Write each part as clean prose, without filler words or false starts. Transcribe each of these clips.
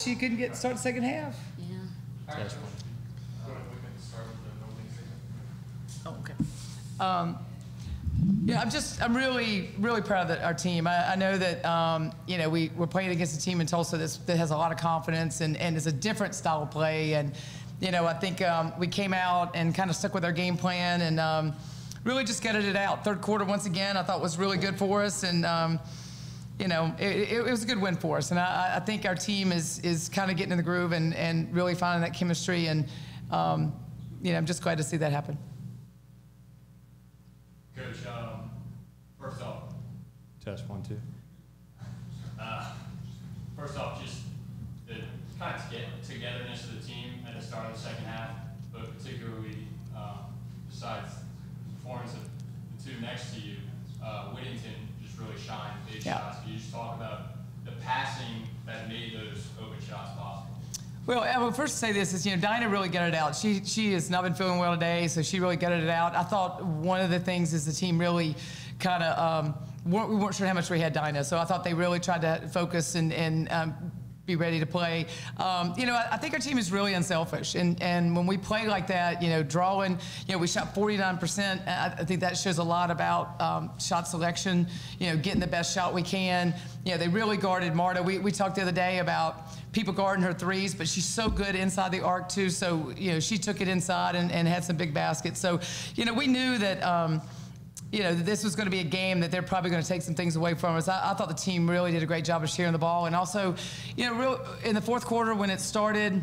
she couldn't start the second half. Yeah. Oh, okay. Yeah, I'm really, really proud of our team. I know that, you know, we're playing against a team in Tulsa that has a lot of confidence and is a different style of play. And, you know, I think we came out and kind of stuck with our game plan and really just gutted it out. Third quarter, once again, I thought was really good for us. And, you know, it was a good win for us. And I think our team is kind of getting in the groove and really finding that chemistry. And, you know, I'm just glad to see that happen. Coach, first off, Test 1, 2. First off, just the kind of togetherness of the team at the start of the second half, but particularly besides the performance of the two next to you, Whittington just really shined big shots. Can you just talk about the passing that made those open shots possible? Well, I will first say this is, you know, Dinah really gutted it out. She has not been feeling well today, so she really gutted it out. I thought one of the things is the team really kind of, we weren't sure how much we had Dinah, so I thought they really tried to focus and be ready to play. You know, I think our team is really unselfish, and when we play like that, you know, drawing, you know, we shot 49%. I think that shows a lot about shot selection, you know, getting the best shot we can. You know, they really guarded Marta. We talked the other day about people guarding her threes, but she's so good inside the arc too. So, you know, she took it inside and had some big baskets. So, you know, we knew that, you know, this was going to be a game that they're probably going to take some things away from us. I thought the team really did a great job of sharing the ball. And also, you know, in the fourth quarter when it started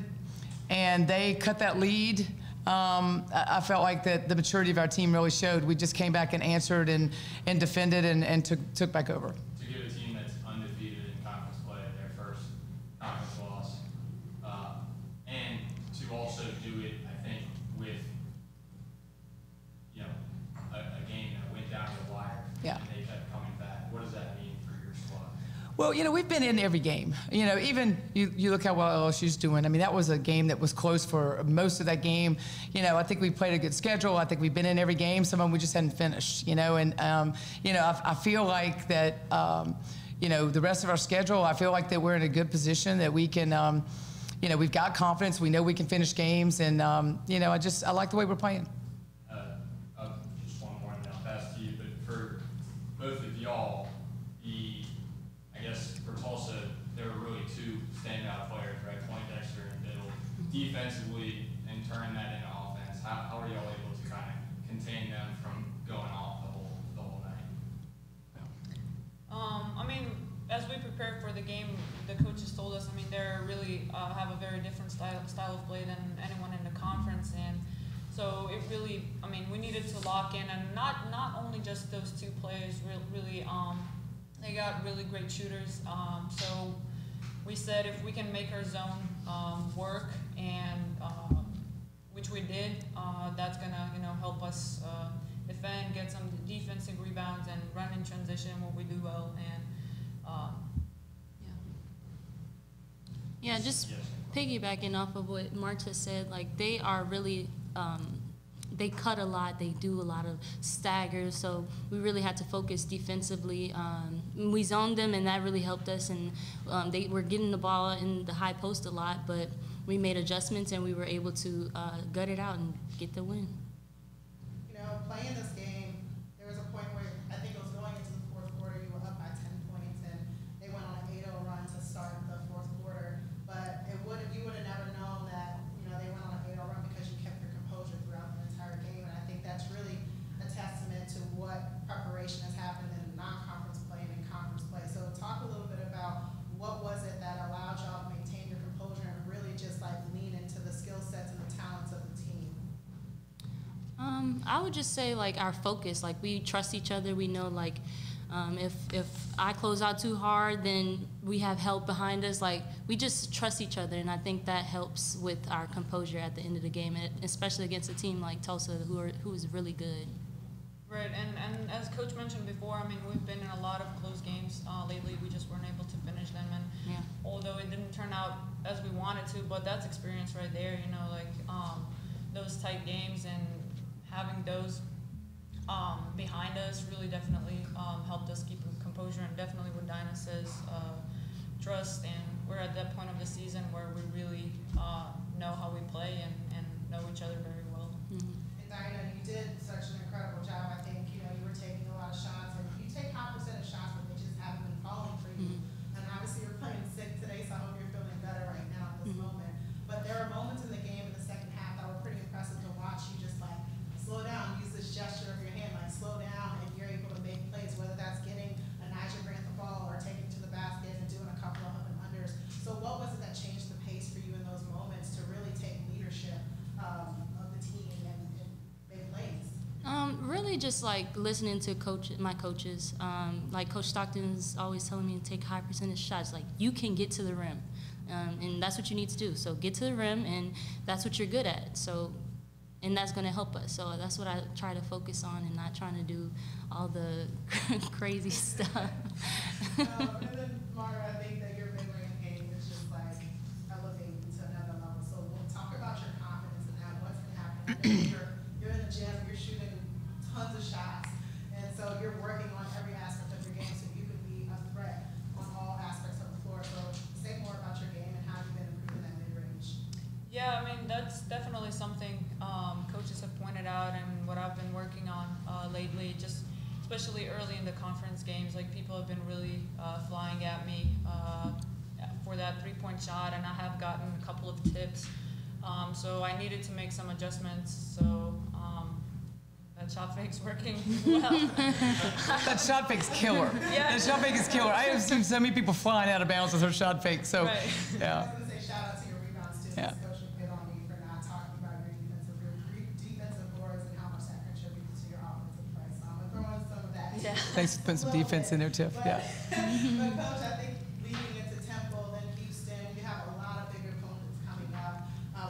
and they cut that lead, I felt like that the maturity of our team really showed. We just came back and answered and defended and took back over. To give a team that's undefeated in conference play their first conference loss, and to also do it, I think, with, you know, a game that went down to the wire, and they kept coming back. What does that mean for your squad? Well, you know, we've been in every game. You know, even you look how well LSU's doing. I mean, that was a game that was close for most of that game. You know, I think we played a good schedule. I think we've been in every game. Some of them we just hadn't finished, you know. And, you know, I feel like that, you know, the rest of our schedule, I feel like that we're in a good position that we can, you know, we've got confidence. We know we can finish games. And, you know, I like the way we're playing. Just one more, and then I'll pass to you. But for both of y'all, I guess for Tulsa, there were really two standout players, right? Poindexter and Biddle. Defensively, and turn that into offense. How are y'all able to kind of contain them from going off the whole night? I mean, as we prepared for the game, the coaches told us, I mean, they're really have a very different style of play than anyone in the conference, and so it really, I mean, we needed to lock in, and not only just those two players, really, they got really great shooters. So we said if we can make our zone work, and which we did, that's gonna, you know, help us defend, get some defensive rebounds, and run in transition what we do well. And yeah, just piggybacking off of what Marta said, like they are really, they cut a lot, they do a lot of staggers, so we really had to focus defensively. We zoned them, and that really helped us, and they were getting the ball in the high post a lot, but we made adjustments, and we were able to gut it out and get the win. You know, playing this game, there was a point where I think it was going into the fourth quarter, you were up by 10 points, and they went on an 8-0 run to start the fourth quarter, but you would have never known that, you know, they went on an 8-0 run because you kept your composure throughout the entire game, and I think that's really a testament to what preparation has happened in non-conference play and in conference play. So talk a little bit about what was it that allowed y'all to maintain your composure and really just like lean into the skill sets and the talents of the team? I would just say like our focus, like we trust each other. We know like if I close out too hard, then we have help behind us. Like we just trust each other, and I think that helps with our composure at the end of the game, especially against a team like Tulsa who is really good. Right, and as Coach mentioned before, I mean, we've been in a lot of close games lately. We just weren't able to finish them, and although it didn't turn out as we wanted to, but that's experience right there, you know, like those tight games and having those behind us really definitely helped us keep composure, and definitely what Dinah says, trust, and we're at that point of the season where really just like listening to my coaches. Like Coach Stockton's always telling me to take high percentage shots. Like, you can get to the rim, and that's what you need to do. So get to the rim, and that's what you're good at. So, and that's going to help us. So that's what I try to focus on, and not trying to do all the crazy stuff. And then, Mara, I think that your mid-range game is just like elevating to another level. So we'll talk about your confidence and that, what's been happening. You're in the gym, you're shooting tons of shots, and so you're working on every aspect of your game so you can be a threat on all aspects of the floor. So say more about your game and how you've been improving that mid-range. Yeah, I mean, that's definitely something coaches have pointed out, and what I've been working on lately, just especially early in the conference games. Like, people have been really flying at me for that three-point shot, and I have gotten a couple of tips. So I needed to make some adjustments. So that shot fake's working well. That shot fake's killer. Yeah. That shot fake is killer. I have seen so many people flying out of bounds with her shot fake. So, Right. I yeah. was going to say shout out to your rebounds too. Yeah. Coach would hit on me for not talking about your defensive boards and how much that contributes to your offensive play. So I'm going to throw in some of that. Yeah. Thanks for putting some defense in there, Tiff. Yeah. But Coach, I think leading into Temple, then Houston, you have a lot of big opponents coming up.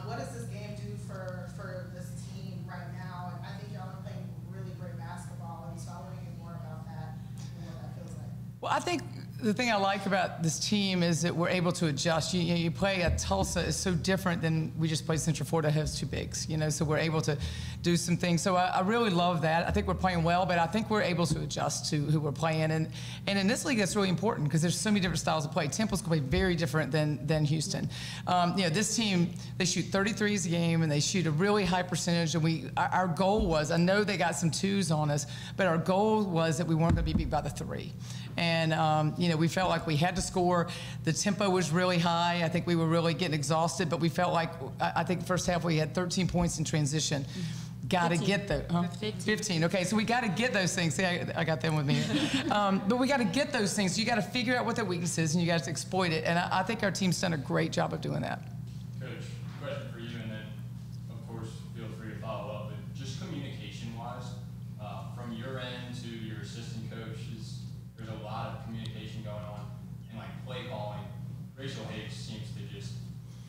What does this game do for this team right now? And I think y'all are playing really great basketball, and so I want to hear more about that and what that feels like. Well, I think the thing I like about this team is that we're able to adjust. You play at Tulsa is so different than we just played Central Florida, has two bigs, so we're able to do some things. So I really love that. I think we're playing well, but I think we're able to adjust to who we're playing. And in this league, that's really important because there's so many different styles of play. Temple's going to play very different than Houston. This team, they shoot 33s a game, and they shoot a really high percentage. And our goal was, I know they got some twos on us, but our goal was that we weren't going to be beat by the three. And, we felt like we had to score. The tempo was really high. I think we were really getting exhausted, but we felt like, I think the first half we had 13 points in transition. Got to get those. 15. Okay, so we got to get those things. See, I got them with me. But we got to get those things. So you got to figure out what their weakness is, and you got to exploit it. And I think our team's done a great job of doing that. Coach, question for you, and then, of course, feel free to follow up. But just communication-wise, from your end to your assistant coaches, there's a lot of communication going on. And, play calling, Rachel Higgs seems to just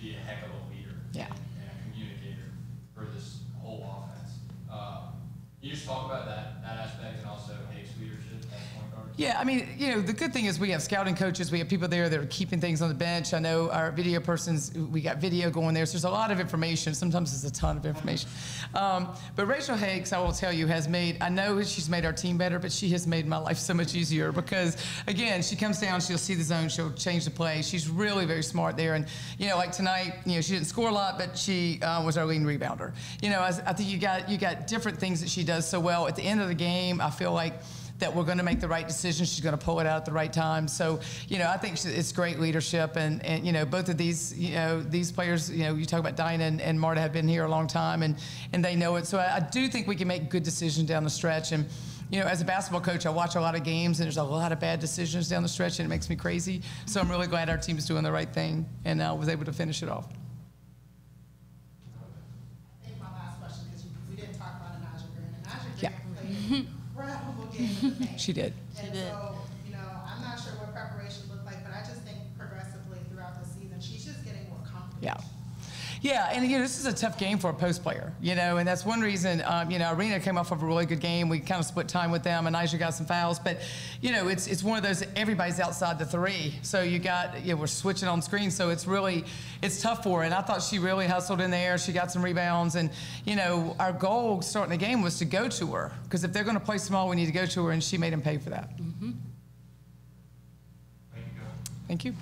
be a heck of a leader and a communicator for this whole offense. Can you just talk about that aspect and also Higgs' leadership as point guard? Yeah, I mean, the good thing is we have scouting coaches. We have people there that are keeping things on the bench. I know our video persons, we got video going there. So there's a lot of information. Sometimes it's a ton of information. But Rachel Higgs, I will tell you, I know she's made our team better, but she has made my life so much easier because, again, she comes down, she'll see the zone, she'll change the play. She's really very smart there. And, like tonight, she didn't score a lot, but she was our leading rebounder. I think you got different things that she does so well. At the end of the game, I feel like that we're going to make the right decision. She's going to pull it out at the right time. So, I think it's great leadership. And both of these, these players, you talk about Dinah and Marta have been here a long time, and they know it. So I do think we can make good decisions down the stretch. And, as a basketball coach, I watch a lot of games, and there's a lot of bad decisions down the stretch, and it makes me crazy. So I'm really glad our team is doing the right thing and was able to finish it off. I think my last question, because we didn't talk about Anaja Green. Anaja Green played an incredible game in the paint. She did. And so, I'm not sure what preparation looked like, but I just think progressively throughout the season, she's just getting more comfortable. Yeah. Yeah, and this is a tough game for a post player, and that's one reason, Arena came off of a really good game. We kind of split time with them, and Aisha got some fouls, but, it's one of those, everybody's outside the three. So we're switching on screen, so it's tough for her. And I thought she really hustled in there. She got some rebounds, and, our goal starting the game was to go to her, because if they're going to play small, we need to go to her, and she made them pay for that. Thank you. Thank you.